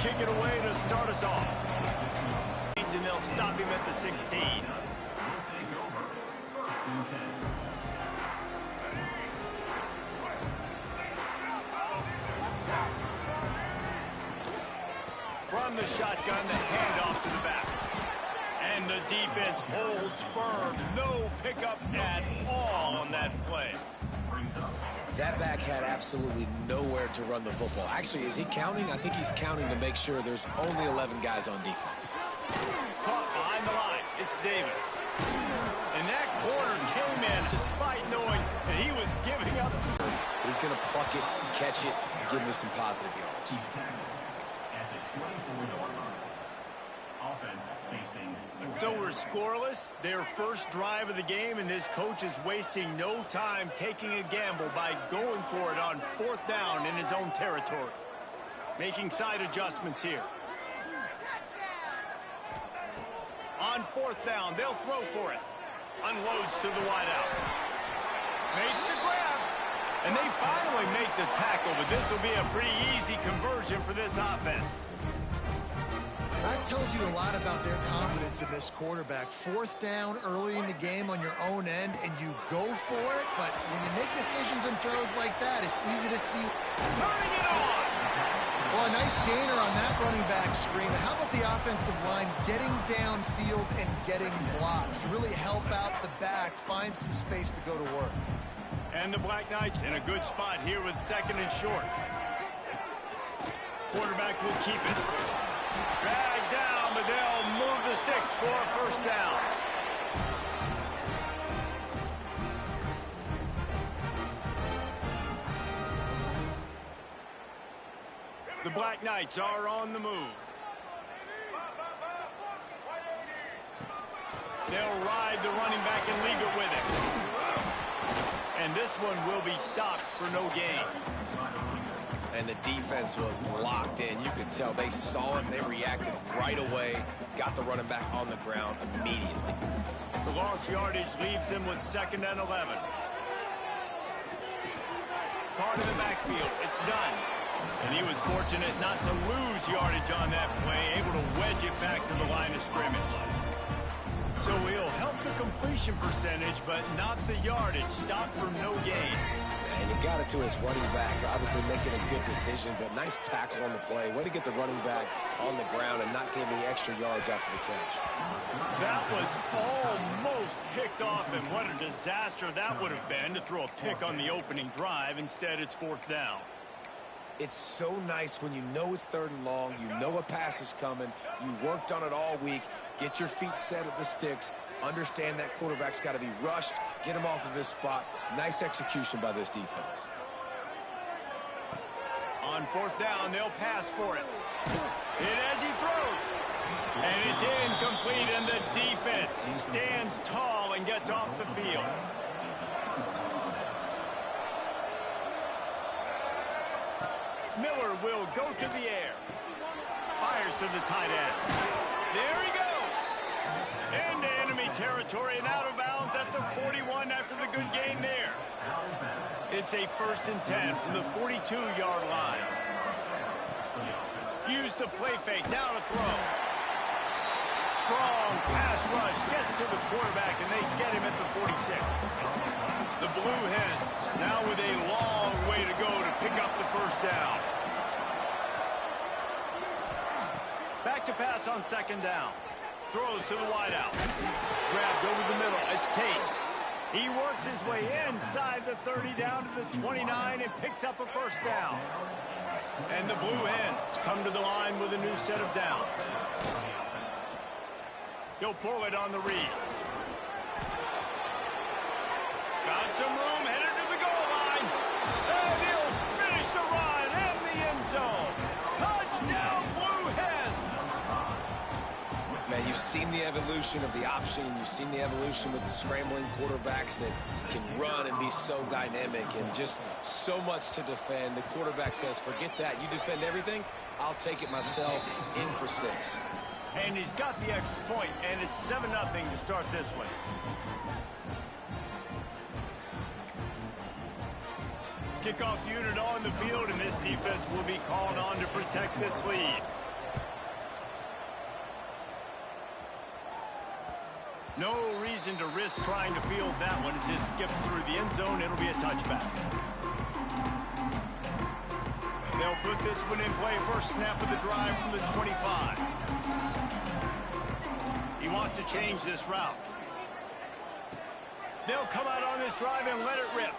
kick it away to start us off. And they'll stop him at the 16. From the shotgun, the handoff to the back. And the defense holds firm. No pickup at all on that play. That back had absolutely nowhere to run the football. Actually, is he counting? I think he's counting to make sure there's only 11 guys on defense. Caught behind the line. It's Davis. And that corner came in despite knowing that he was giving up some. He's going to pluck it, catch it, and give me some positive yards. So we're scoreless, their first drive of the game, and this coach is wasting no time taking a gamble by going for it on 4th down in his own territory. Making side adjustments here. On 4th down, they'll throw for it. Unloads to the wideout. Makes the grab. And they finally make the tackle, but this will be a pretty easy conversion for this offense. That tells you a lot about their confidence in this quarterback. 4th down early in the game on your own end, and you go for it. But when you make decisions and throws like that, it's easy to see. Turning it on! Well, a nice gainer on that running back screen. How about the offensive line getting downfield and getting blocks to really help out the back, find some space to go to work? And the Black Knights in a good spot here with 2nd and short. Quarterback will keep it. Drag down, but they'll move the sticks for a 1st down. The Black Knights are on the move. They'll ride the running back and leave it with him. And this one will be stopped for no gain. And the defense was locked in. You could tell they saw it. They reacted right away. Got the running back on the ground immediately. The lost yardage leaves him with 2nd and 11. Part of the backfield. It's done. And he was fortunate not to lose yardage on that play. Able to wedge it back to the line of scrimmage. So he'll help the completion percentage, but not the yardage. Stopped for no gain. And he got it to his running back, obviously making a good decision, but nice tackle on the play. Way to get the running back on the ground and not give me extra yards after the catch. That was almost picked off, and what a disaster that would have been to throw a pick on the opening drive. Instead, it's 4th down. It's so nice when you know it's 3rd and long, you know a pass is coming, you worked on it all week, get your feet set at the sticks, understand that quarterback's got to be rushed, get him off of his spot. Nice execution by this defense. On 4th down, they'll pass for it. Hit as he throws. And it's incomplete, and the defense stands tall and gets off the field. Miller will go to the air. Fires to the tight end. There he goes. Into enemy territory and out of bounds at the 41 after the good gain there. It's a 1st and 10 from the 42-yard line. Use the play fake. Now to throw. Strong pass rush gets to the quarterback, and they get him at the 46. The Blue Hens now with a long way to go to pick up the 1st down. Back to pass on 2nd down. Throws to the wideout. Grabbed over the middle. It's Tate. He works his way inside the 30 down to the 29 and picks up a 1st down. And the Blue Hens come to the line with a new set of downs. He'll pull it on the read. Got some room, headed to the goal line. And he'll finish the run in the end zone. Touchdown, Blue Hens! Man, you've seen the evolution of the option. You've seen the evolution with the scrambling quarterbacks that can run and be so dynamic and just so much to defend. The quarterback says, forget that. You defend everything, I'll take it myself. In for 6. And he's got the extra point, and it's 7-0 to start this one. Kickoff unit on the field, and this defense will be called on to protect this lead. No reason to risk trying to field that one as it skips through the end zone. It'll be a touchback. They'll put this one in play. First snap of the drive from the 25. He wants to change this route. They'll come out on this drive and let it rip.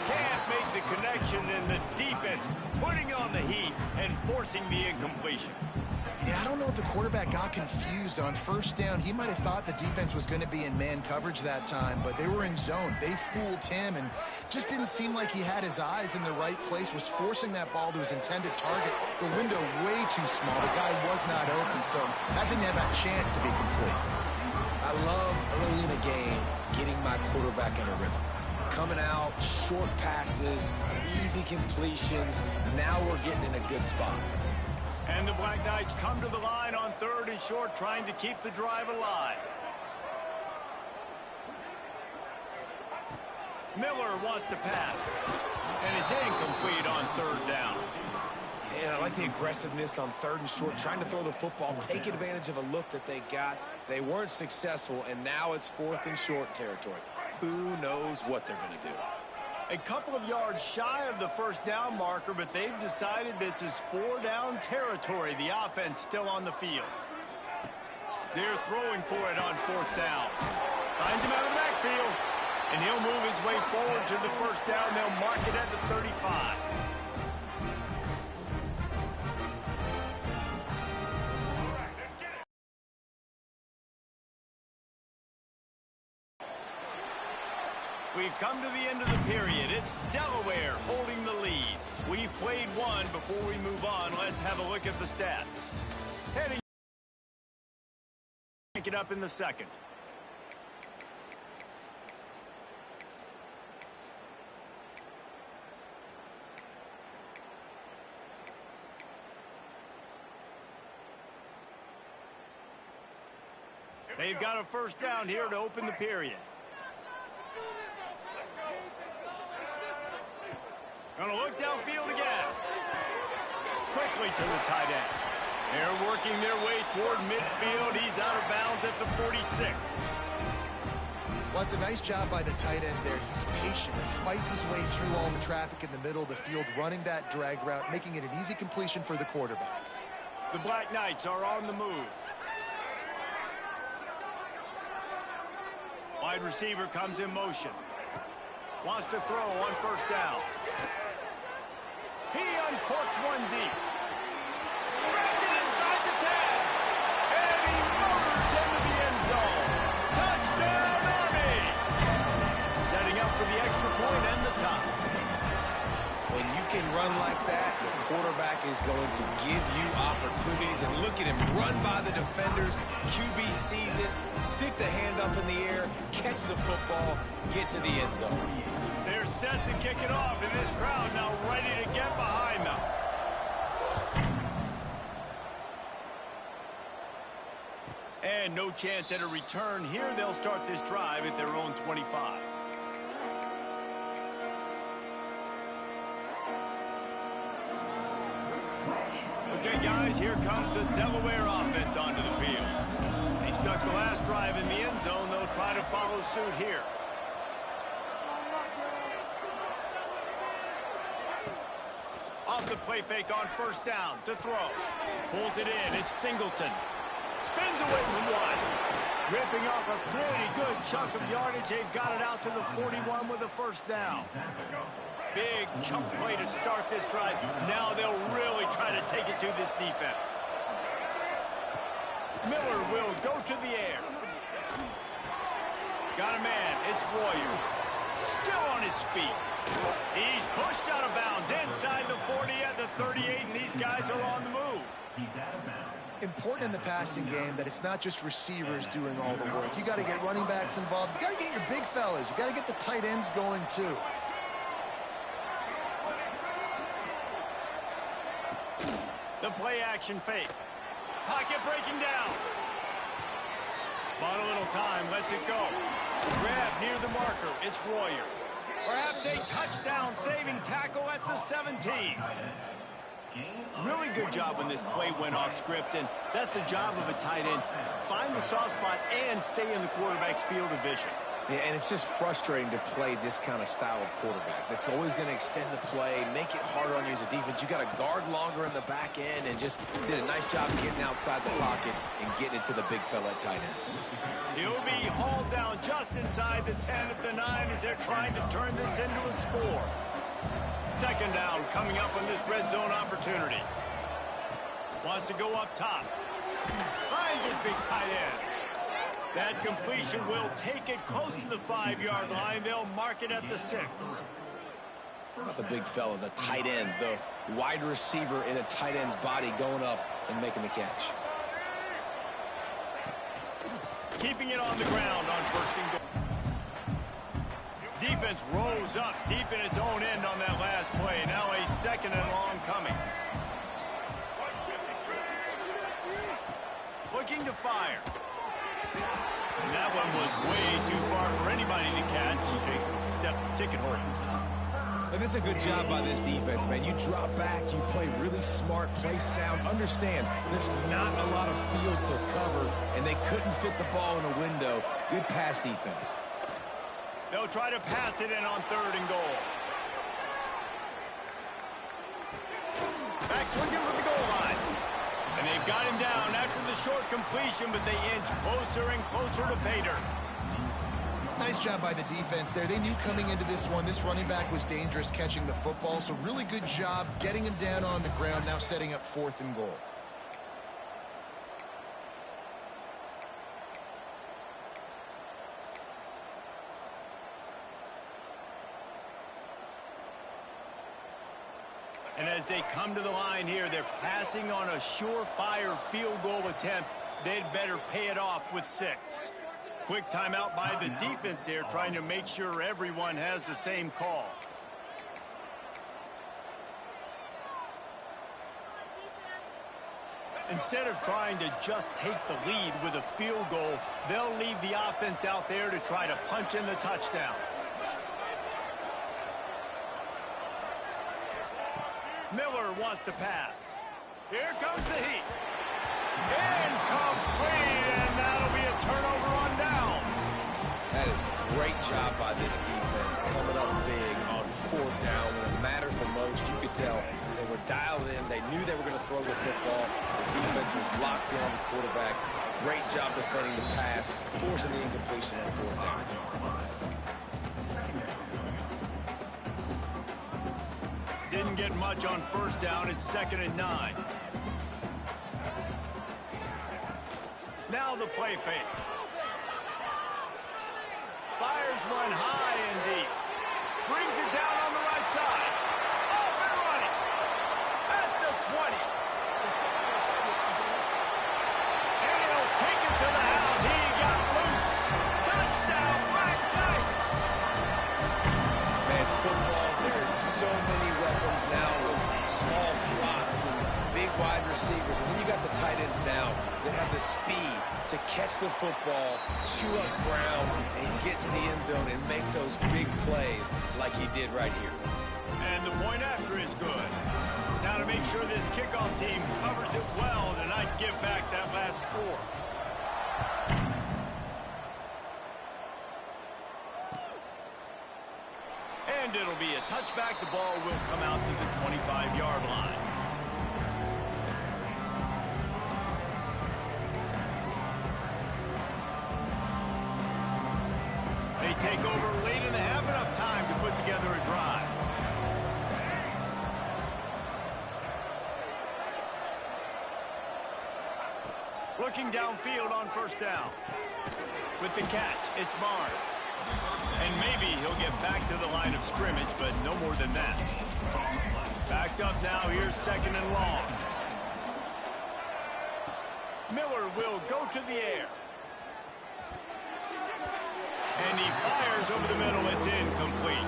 Can't make the connection, and the defense putting on the heat and forcing the incompletion. Yeah, I don't know if the quarterback got confused on first down. He might have thought the defense was going to be in man coverage that time, but they were in zone. They fooled him and just didn't seem like he had his eyes in the right place, was forcing that ball to his intended target. The window way too small. The guy was not open, so that didn't have that chance to be complete. I love early in a game getting my quarterback in a rhythm. Coming out, short passes, easy completions. Now we're getting in a good spot. And the Black Knights come to the line on 3rd and short, trying to keep the drive alive. Miller wants to pass, and it's incomplete on 3rd down. And I like the aggressiveness on 3rd and short, trying to throw the football, take advantage of a look that they got. They weren't successful, and now it's 4th and short territory. Who knows what they're going to do? A couple of yards shy of the first down marker, but they've decided this is 4-down territory. The offense still on the field. They're throwing for it on 4th down. Finds him out of the backfield, and he'll move his way forward to the first down. They'll mark it at the 35. We've come to the end of the period. It's Delaware holding the lead. We've played one. Before we move on, let's have a look at the stats. Heading it up in the second. They've got a first down here to open the period. Gonna look downfield again. Quickly to the tight end. They're working their way toward midfield. He's out of bounds at the 46. Well, it's a nice job by the tight end there. He's patient. He fights his way through all the traffic in the middle of the field, running that drag route, making it an easy completion for the quarterback. The Black Knights are on the move. Wide receiver comes in motion. Wants to throw on first down. He uncorks one deep. Grabs it inside the 10. And he motors into the end zone. Touchdown, Army! Setting up for the extra point and the tie. When you can run like that, the quarterback is going to give you opportunities. And look at him run by the defenders. QB sees it, stick the hand up in the air, catch the football, get to the end zone. They're set to kick it off, and this crowd now ready to get behind them. And no chance at a return here. They'll start this drive at their own 25. Okay, guys, here comes the Delaware offense onto the field. They stuck the last drive in the end zone. They'll try to follow suit here. Off the play fake on first down to throw. Pulls it in. It's Singleton. Spins away from one. Ripping off a pretty good chunk of yardage. They've got it out to the 41 with a first down. Big chunk play to start this drive. Now they'll really try to take it to this defense. Miller will go to the air. Got a man. It's Royer. Still on his feet. He's pushed out of bounds inside the 40 at the 38, and these guys are on the move. Important in the passing game that it's not just receivers doing all the work. You got to get running backs involved. You got to get your big fellas. You got to get the tight ends going too. The play action fake. Pocket breaking down. Bought a little time, lets it go. Grab near the marker. It's Royer. Perhaps a touchdown saving tackle at the 17. Really Really good job when this play went off script, and that's the job of a tight end. Find the soft spot and stay in the quarterback's field of vision. Yeah, and it's just frustrating to play this kind of style of quarterback. That's always going to extend the play, make it harder on you as a defense. You got to guard longer in the back end, and just did a nice job getting outside the pocket and getting it to the big fella at tight end. He'll be hauled down just inside the 10 at the 9 as they're trying to turn this into a score. Second down coming up on this red zone opportunity. Wants to go up top. Finds his big tight end. That completion will take it close to the 5-yard line. They'll mark it at the 6. Not the big fella, the tight end, the wide receiver in a tight end's body going up and making the catch. Keeping it on the ground on first and goal. Defense rolls up deep in its own end on that last play. Now a second and long coming. Looking to fire. And that one was way too far for anybody to catch, except ticket holders. But it's a good job by this defense, man. You drop back, you play really smart, play sound. Understand, there's not a lot of field to cover, and they couldn't fit the ball in a window. Good pass defense. They'll try to pass it in on third and goal. Back swinging for the goal line. And they've got him down after the short completion, but they inch closer and closer to pay dirt. Nice job by the defense there. They knew coming into this one, this running back was dangerous catching the football, so really good job getting him down on the ground, now setting up fourth and goal. And as they come to the line here, they're passing on a surefire field goal attempt. They'd better pay it off with 6. Quick timeout by the defense there, trying to make sure everyone has the same call. Instead of trying to just take the lead with a field goal, they'll leave the offense out there to try to punch in the touchdown. Miller wants to pass. Here comes the heat. Incomplete, and that'll be a turnover on downs. That is a great job by this defense, coming up big on fourth down when it matters the most. You could tell they were dialed in. They knew they were going to throw the football. The defense was locked in on the quarterback. Great job defending the pass, forcing the incompletion on fourth down. Didn't get much on first down. It's 2nd and 9. Now the play fake. Fires one high and deep. Brings it down on the right side. Off and running. At the 20. And he'll take it to the house. He got loose. Touchdown, Black Knights. Man, football, there's so many weapons now with small slots and big wide receivers. And then you got the tight ends now that have the speed to catch the football, chew up ground, and get to the end zone and make those big plays like he did right here. And the point after is good. Now to make sure this kickoff team covers it well to not give back that last score. And it'll be a touchback. The ball will come out to the 25-yard line. They take over late and have enough time to put together a drive. Looking downfield on first down. With the catch, it's Barnes. And maybe he'll get back to the line of scrimmage, but no more than that. Backed up now, here's 2nd and long. Miller will go to the air. And he fires over the middle. It's incomplete.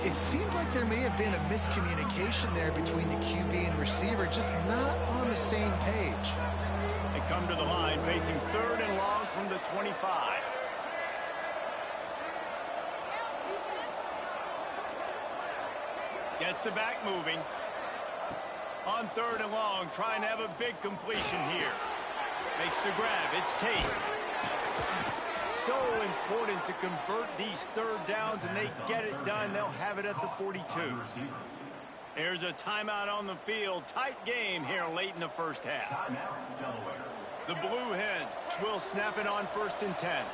It seemed like there may have been a miscommunication there between the QB and receiver, just not on the same page. They come to the line facing 3rd and long from the 25. Gets the back moving. On 3rd and long, trying to have a big completion here. Makes the grab. It's Tate. So important to convert these 3rd downs, and they get it done. They'll have it at the 42. There's a timeout on the field. Tight game here late in the first half. The Blue Hens will snap it on 1st and 10.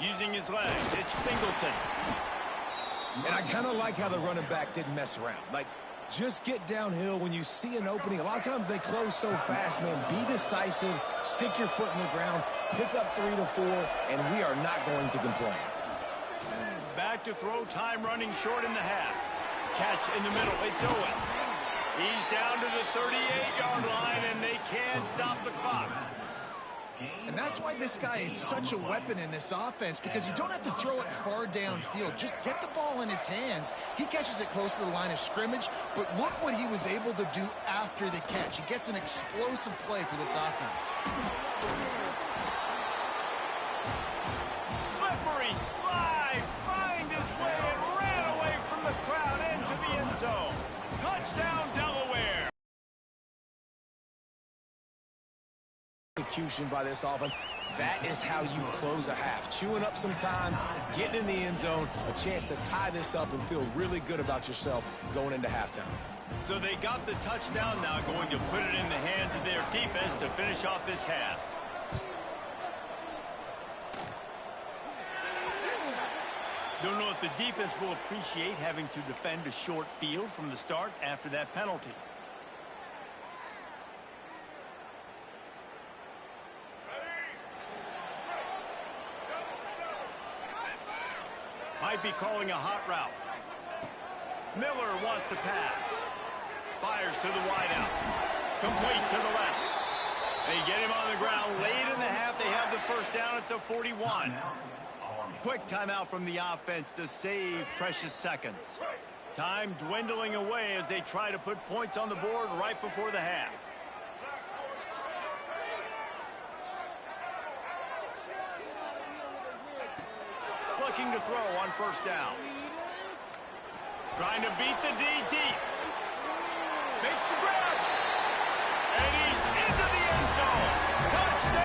Using his legs, it's Singleton. And I kind of like how the running back didn't mess around. Like, just get downhill when you see an opening. A lot of times they close so fast, man. Be decisive, stick your foot in the ground, pick up 3 to 4, and we are not going to complain. Back to throw, time running short in the half. Catch in the middle, it's Owens. He's down to the 38-yard line, and they can't stop the clock. And that's why this guy is such a weapon in this offense, because you don't have to throw it far downfield. Just get the ball in his hands. He catches it close to the line of scrimmage, but look what he was able to do after the catch. He gets an explosive play for this offense. Slippery slide, find his way and ran away from the crowd into the end zone. Touchdown, Delaware. Execution by this offense. That is how you close a half. Chewing up some time, getting in the end zone, a chance to tie this up and feel really good about yourself going into halftime. So they got the touchdown, now going to put it in the hands of their defense to finish off this half. Don't know if the defense will appreciate having to defend a short field from the start after that penalty. Might be calling a hot route. Miller wants to pass. Fires to the wideout. Complete to the left. They get him on the ground late in the half. They have the first down at the 41. Quick timeout from the offense to save precious seconds. Time dwindling away as they try to put points on the board right before the half. Looking to throw on first down. Trying to beat the D deep. Makes the grab. And he's into the end zone. Touchdown.